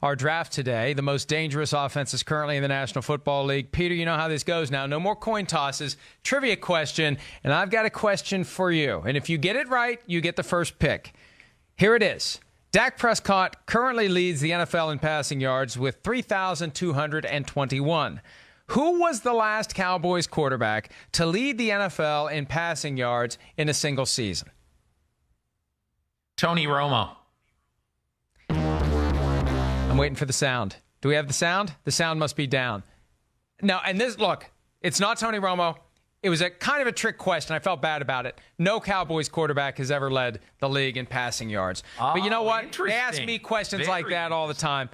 our draft today. The most dangerous offenses currently in the National Football League. Peter, you know how this goes now. No more coin tosses. Trivia question, and I've got a question for you. And if you get it right, you get the first pick. Here it is. Dak Prescott currently leads the NFL in passing yards with 3,221. Who was the last Cowboys quarterback to lead the NFL in passing yards in a single season? Tony Romo. I'm waiting for the sound. Do we have the sound? The sound must be down. No, and this, look, it's not Tony Romo. It was a kind of a trick question. I felt bad about it. No Cowboys quarterback has ever led the league in passing yards. But you know what? They ask me questions like that all the time.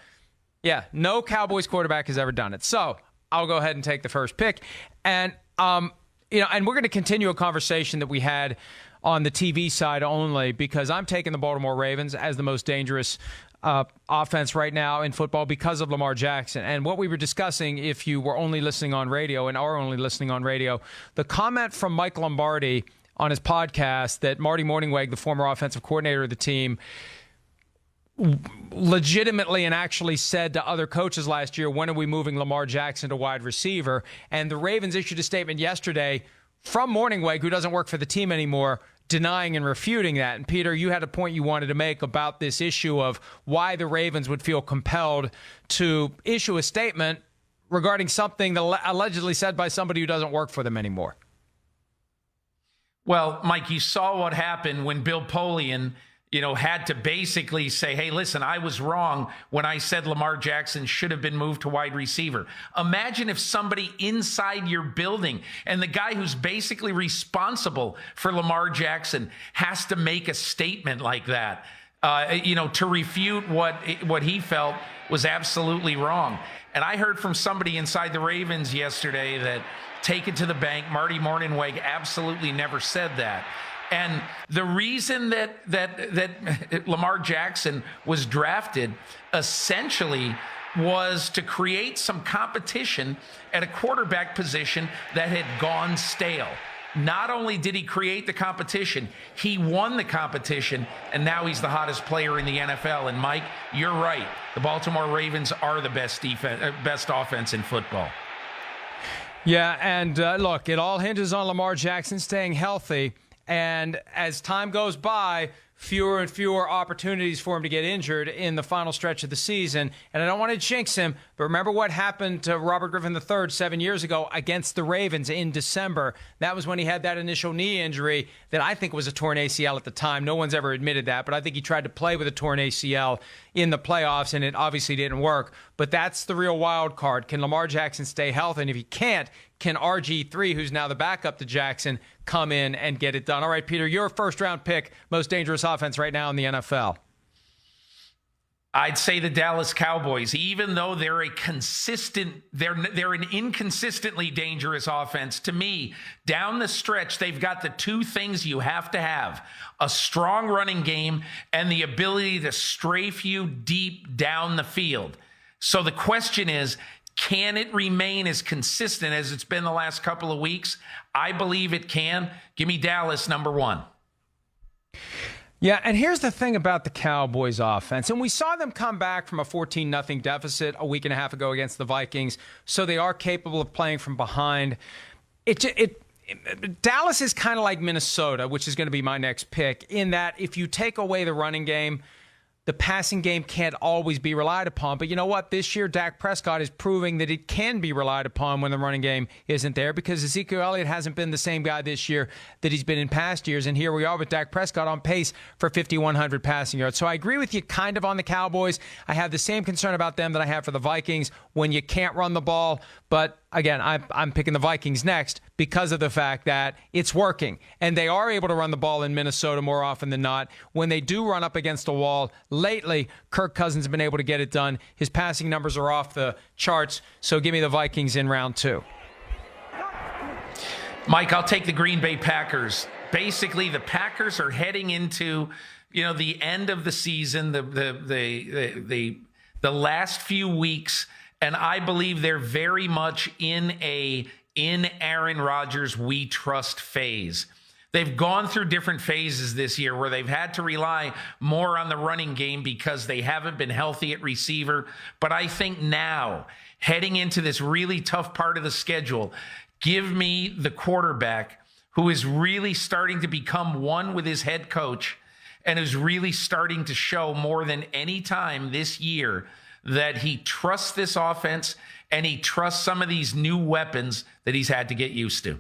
Yeah, no Cowboys quarterback has ever done it. So I'll go ahead and take the first pick. And, and we're going to continue a conversation that we had on the TV side only, because I'm taking the Baltimore Ravens as the most dangerous offense right now in football because of Lamar Jackson. And what we were discussing, if you were only listening on radio and are only listening on radio, the comment from Mike Lombardi on his podcast that Marty Mornhinweg, the former offensive coordinator of the team, legitimately and actually said to other coaches last year, when are we moving Lamar Jackson to wide receiver? And the Ravens issued a statement yesterday from Mornhinweg, who doesn't work for the team anymore, denying and refuting that. And Peter, you had a point you wanted to make about this issue of why the Ravens would feel compelled to issue a statement regarding something that allegedly said by somebody who doesn't work for them anymore. Well, Mike, you saw what happened when Bill Polian, had to basically say, hey, listen, I was wrong when I said Lamar Jackson should have been moved to wide receiver. Imagine if somebody inside your building and the guy who's basically responsible for Lamar Jackson has to make a statement like that, to refute what he felt was absolutely wrong. And I heard from somebody inside the Ravens yesterday that, take it to the bank, Marty Mornhinweg absolutely never said that. And the reason that Lamar Jackson was drafted essentially was to create some competition at a quarterback position that had gone stale. Not only did he create the competition, he won the competition, and now he's the hottest player in the NFL. And Mike, you're right. The Baltimore Ravens are the best offense in football. Yeah, and look, it all hinges on Lamar Jackson staying healthy. And as time goes by, fewer and fewer opportunities for him to get injured in the final stretch of the season. And I don't want to jinx him, but remember what happened to Robert Griffin III 7 years ago against the Ravens in December. That was when he had that initial knee injury that I think was a torn ACL at the time. No one's ever admitted that, but I think he tried to play with a torn ACL in the playoffs, and it obviously didn't work. But that's the real wild card. Can Lamar Jackson stay healthy? And if he can't, can RG3, who's now the backup to Jackson, come in and get it done? All right, Peter, your first-round pick, most dangerous offense right now in the NFL. I'd say the Dallas Cowboys, even though they're they're an inconsistently dangerous offense. To me, down the stretch, they've got the two things you have to have: a strong running game and the ability to strafe you deep down the field. So the question is, can it remain as consistent as it's been the last couple of weeks? I believe it can. Give me Dallas, number one. Yeah, and here's the thing about the Cowboys offense. And we saw them come back from a 14-0 deficit a week and a half ago against the Vikings, so they are capable of playing from behind. Dallas is kind of like Minnesota, which is going to be my next pick, in that if you take away the running game, the passing game can't always be relied upon. But you know what? This year, Dak Prescott is proving that it can be relied upon when the running game isn't there, because Ezekiel Elliott hasn't been the same guy this year that he's been in past years. And here we are with Dak Prescott on pace for 5,100 passing yards. So I agree with you kind of on the Cowboys. I have the same concern about them that I have for the Vikings when you can't run the ball. But again, I'm picking the Vikings next because of the fact that it's working. And they are able to run the ball in Minnesota more often than not. When they do run up against a wall, lately, Kirk Cousins has been able to get it done. His passing numbers are off the charts. So give me the Vikings in round two. Mike, I'll take the Green Bay Packers. Basically, the Packers are heading into, the end of the season, the last few weeks. And I believe they're very much in Aaron Rodgers we trust phase. They've gone through different phases this year where they've had to rely more on the running game because they haven't been healthy at receiver. But I think now, heading into this really tough part of the schedule, give me the quarterback who is really starting to become one with his head coach and is really starting to show more than any time this year that he trusts this offense and he trusts some of these new weapons that he's had to get used to.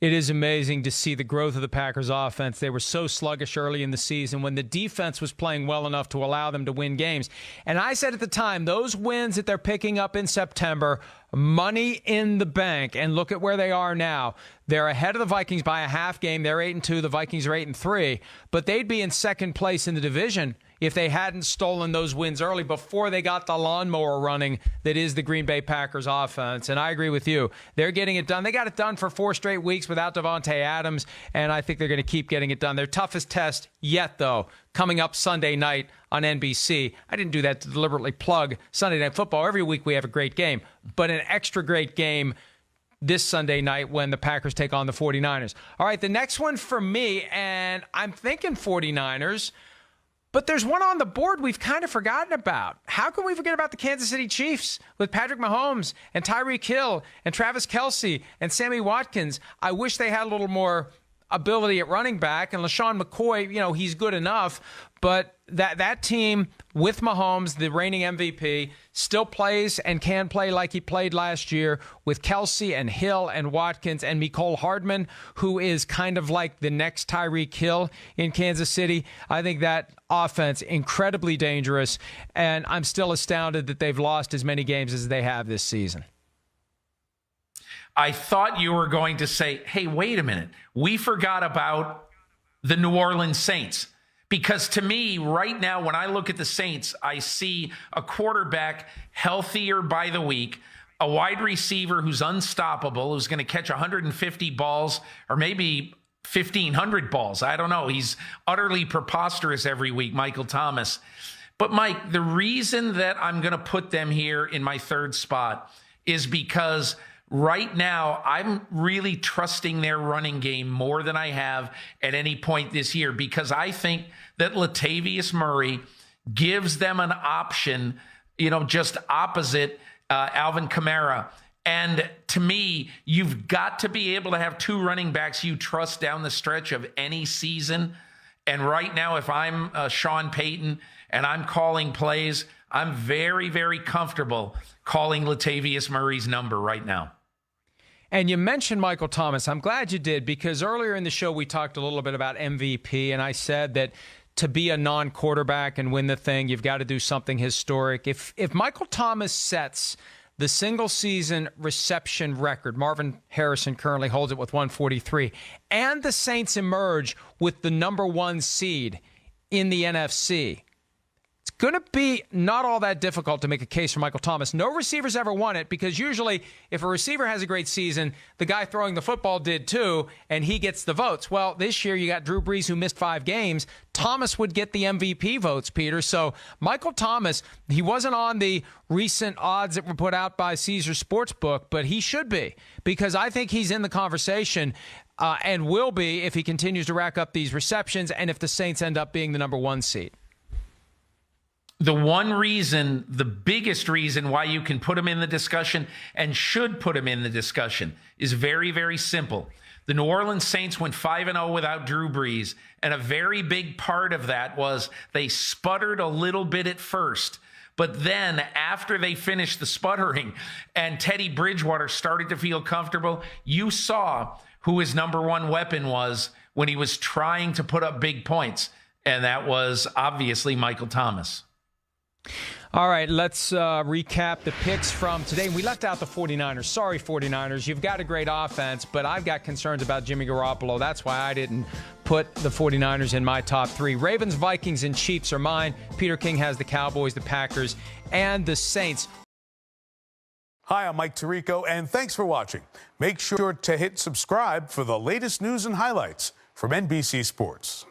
It is amazing to see the growth of the Packers offense. They were so sluggish early in the season when the defense was playing well enough to allow them to win games. And I said at the time, those wins that they're picking up in September, money in the bank. And look at where they are now. They're ahead of the Vikings by a half game. They're 8-2. The Vikings are 8-3. But they'd be in second place in the division if they hadn't stolen those wins early before they got the lawnmower running that is the Green Bay Packers offense. And I agree with you. They're getting it done. They got it done for 4 straight weeks without Devontae Adams, and I think they're going to keep getting it done. Their toughest test yet, though, coming up Sunday night on NBC. I didn't do that to deliberately plug Sunday Night Football. Every week we have a great game, but an extra great game this Sunday night when the Packers take on the 49ers. All right, the next one for me, and I'm thinking 49ers, but there's one on the board we've kind of forgotten about. How can we forget about the Kansas City Chiefs with Patrick Mahomes and Tyreek Hill and Travis Kelce and Sammy Watkins? I wish they had a little more ability at running back. And LaShawn McCoy, he's good enough. But that team with Mahomes, the reigning MVP, still plays and can play like he played last year with Kelce and Hill and Watkins and Mecole Hardman, who is kind of like the next Tyreek Hill in Kansas City. I think that offense incredibly dangerous, and I'm still astounded that they've lost as many games as they have this season. I thought you were going to say, hey, wait a minute. We forgot about the New Orleans Saints. Because to me, right now, when I look at the Saints, I see a quarterback healthier by the week, a wide receiver who's unstoppable, who's going to catch 150 balls or maybe 1,500 balls. I don't know. He's utterly preposterous every week, Michael Thomas. But, Mike, the reason that I'm going to put them here in my third spot is because right now, I'm really trusting their running game more than I have at any point this year because I think that Latavius Murray gives them an option, just opposite Alvin Kamara. And to me, you've got to be able to have 2 running backs you trust down the stretch of any season. And right now, if I'm Sean Payton and I'm calling plays, I'm very, very comfortable calling Latavius Murray's number right now. And you mentioned Michael Thomas. I'm glad you did because earlier in the show we talked a little bit about MVP, and I said that to be a non-quarterback and win the thing, you've got to do something historic. If Michael Thomas sets the single-season reception record, Marvin Harrison currently holds it with 143, and the Saints emerge with the number 1 seed in the NFC, it's going to be not all that difficult to make a case for Michael Thomas. No receiver's ever won it because usually if a receiver has a great season, the guy throwing the football did too, and he gets the votes. Well, this year you got Drew Brees who missed 5 games. Thomas would get the MVP votes, Peter. So Michael Thomas, he wasn't on the recent odds that were put out by Caesar Sportsbook, but he should be because I think he's in the conversation and will be if he continues to rack up these receptions and if the Saints end up being the number 1 seed. The one reason, the biggest reason why you can put him in the discussion and should put him in the discussion is very, very simple. The New Orleans Saints went 5-0 without Drew Brees, and a very big part of that was they sputtered a little bit at first. But then after they finished the sputtering and Teddy Bridgewater started to feel comfortable, you saw who his number 1 weapon was when he was trying to put up big points, and that was obviously Michael Thomas. All right, let's recap the picks from today. We left out the 49ers. Sorry, 49ers. You've got a great offense, but I've got concerns about Jimmy Garoppolo. That's why I didn't put the 49ers in my top 3. Ravens, Vikings, and Chiefs are mine. Peter King has the Cowboys, the Packers, and the Saints. Hi, I'm Mike Tirico, and thanks for watching. Make sure to hit subscribe for the latest news and highlights from NBC Sports.